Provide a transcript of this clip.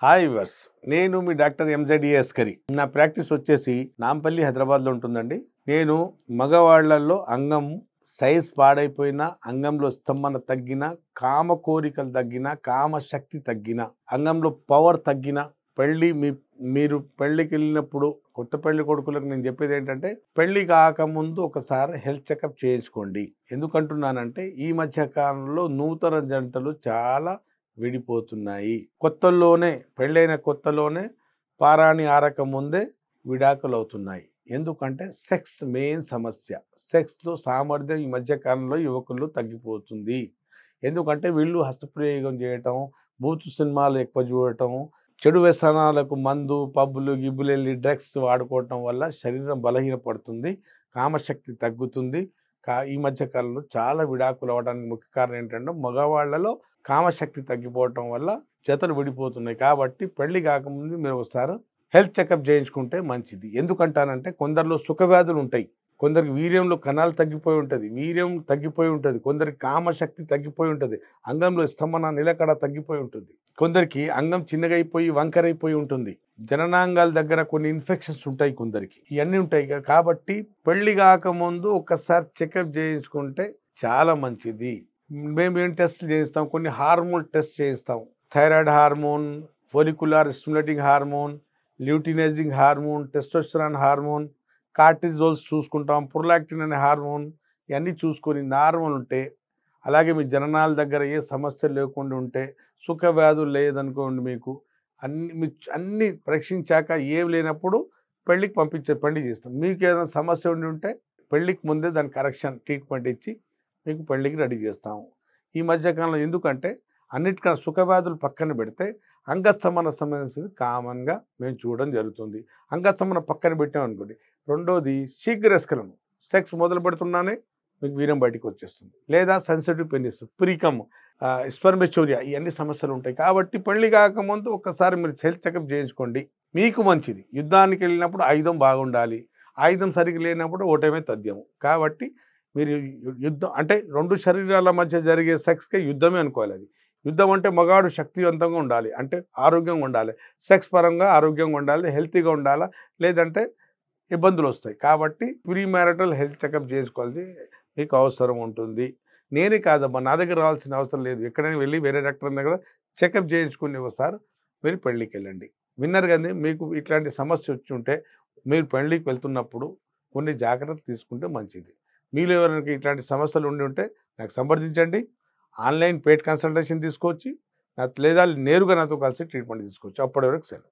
Hi verse, నేను మీ doctor ఎంజెడిఎస్ కరి. నా ప్రాక్టీస్ వచ్చేసి నాంపల్లి, హైదరాబాద్లో ఉంటుందండి. నేను మగవాళ్లలో అంగం సైజ్ పాడైపోయిన, అంగంలో స్తంభన తగ్గిన, కామ కోరికలు తగ్గిన, కామ శక్తి తగ్గిన, అంగంలో పవర్ తగ్గిన, మీరు పెళ్లికి వెళ్ళినప్పుడు కొత్త పెళ్లి కొడుకులకు నేను చెప్పేది ఏంటంటే, పెళ్లి కాకముందు ఒకసారి హెల్త్ చెకప్ చేయించుకోండి. ఎందుకంటున్నానంటే, ఈ మధ్య కాలంలో నూతన జంటలు చాలా విడిపోతున్నాయి. పెళ్ళైన కొత్తలోనే పారాణి ఆరక ముందే విడాకులు అవుతున్నాయి. ఎందుకంటే సెక్స్ మెయిన్ సమస్య. సెక్స్లో సామర్థ్యం ఈ మధ్య కాలంలో యువకుల్లో తగ్గిపోతుంది. ఎందుకంటే వీళ్ళు హస్తప్రయోగం చేయటం, బూతు సినిమాలు ఎక్కువ చూడటం, చెడు వ్యసనాలకు మందు, పబ్బులు, గిబ్బులు వెళ్ళి డ్రగ్స్ వాడుకోవటం వల్ల శరీరం బలహీనపడుతుంది, కామశక్తి తగ్గుతుంది. ఈ మధ్య కాలంలో చాలా విడాకులు అవ్వడానికి ముఖ్య కారణం ఏంటంటే, మగవాళ్లలో కామశక్తి తగ్గిపోవటం వల్ల జతలు విడిపోతున్నాయి. కాబట్టి పెళ్లి కాకముందు మీరు ఒకసారి హెల్త్ చెకప్ చేయించుకుంటే మంచిది. ఎందుకంటానంటే, కొందరిలో సుఖవ్యాధులు ఉంటాయి, కొందరికి వీర్యంలో కణాలు తగ్గిపోయి ఉంటుంది, వీర్యం తగ్గిపోయి ఉంటుంది, కొందరికి కామశక్తి తగ్గిపోయి ఉంటుంది, అంగంలో స్తంభన నిలకడ తగ్గిపోయి ఉంటుంది, కొందరికి అంగం చిన్నగైపోయి వంకరైపోయి ఉంటుంది, జననాంగాల దగ్గర కొన్ని ఇన్ఫెక్షన్స్ ఉంటాయి, కొందరికి ఇవన్నీ ఉంటాయి. కాబట్టి పెళ్లి కాకముందు ఒకసారి చెకప్ చేయించుకుంటే చాలా మంచిది. మేము ఏం టెస్ట్లు చేయిస్తాం, కొన్ని హార్మోన్ టెస్ట్ చేయిస్తాం. Thyroid hormone, follicular stimulating hormone, luteinizing hormone, testosterone hormone, cortisols చూసుకుంటాం, ప్రొలాక్టిన్ అనే హార్మోన్. ఇవన్నీ చూసుకొని నార్మల్ ఉంటే, అలాగే మీ జననాల దగ్గర ఏ సమస్య లేకుండా ఉంటే, సుఖ వ్యాధులు లేదనుకోండి, మీకు అన్ని పరీక్షించాక ఏం లేనప్పుడు పెళ్ళికి పెళ్లి చేస్తాం. మీకు ఏదైనా సమస్య ఉంటే పెళ్ళికి ముందే దాని కరెక్షన్ ట్రీట్మెంట్ ఇచ్చి మీకు పెళ్ళికి రెడీ చేస్తాము. ఈ మధ్యకాలంలో ఎందుకంటే అన్నిటికన్నా సుఖవ్యాధులు పక్కన పెడితే అంగస్తంభన సమస్య కామన్గా మేము చూడడం జరుగుతుంది. అంగస్తంభన పక్కన పెట్టామనుకోండి, రెండోది శీఘ్రస్ఖలనం. సెక్స్ మొదలు పెడుతున్నానే మీకు వీర్యం బయటికి వచ్చేస్తుంది, లేదా సెన్సిటివ్ పెనిస్, ప్రీకమ్, స్పెర్మేచోరియా, ఇవన్నీ సమస్యలు ఉంటాయి. కాబట్టి పెళ్లి కాకముందు ఒకసారి మీరు హెల్త్ చెకప్ చేయించుకోండి, మీకు మంచిది. యుద్ధానికి వెళ్ళినప్పుడు ఆయుధం బాగుండాలి, ఆయుధం సరిగ్గా లేనప్పుడు ఓటమే తథ్యము. కాబట్టి మీరు యుద్ధం అంటే రెండు శరీరాల మధ్య జరిగే సెక్స్కే యుద్ధమే అనుకోవాలి. అది యుద్ధం అంటే మగాడు శక్తివంతంగా ఉండాలి, అంటే ఆరోగ్యంగా ఉండాలి, సెక్స్ పరంగా ఆరోగ్యంగా ఉండాలి, హెల్తీగా ఉండాలా, లేదంటే ఇబ్బందులు వస్తాయి. కాబట్టి ప్రీ మ్యారిటల్ హెల్త్ చెకప్ చేసుకోవాల్సి మీకు అవసరం ఉంటుంది. నేనే కాదమ్మా, నా దగ్గర రావాల్సిన అవసరం లేదు. ఎక్కడైనా వెళ్ళి వేరే డాక్టర్ దగ్గర చెకప్ చేయించుకుని ఒకసారి మీరు పెళ్ళికి వెళ్ళండి. విన్నర్ కానీ, మీకు ఇట్లాంటి సమస్య వచ్చి ఉంటే మీరు పెళ్ళికి వెళ్తున్నప్పుడు కొన్ని జాగ్రత్తలు తీసుకుంటే మంచిది. మీలో ఎవరైనా ఇట్లాంటి సమస్యలు ఉంటే నాకు సంప్రదించండి. ఆన్లైన్ పెయిడ్ కన్సల్టేషన్ తీసుకోవచ్చు, లేదా నేరుగా నాతో కలిసి ట్రీట్మెంట్ తీసుకోవచ్చు. అప్పటి వరకు సెలవు.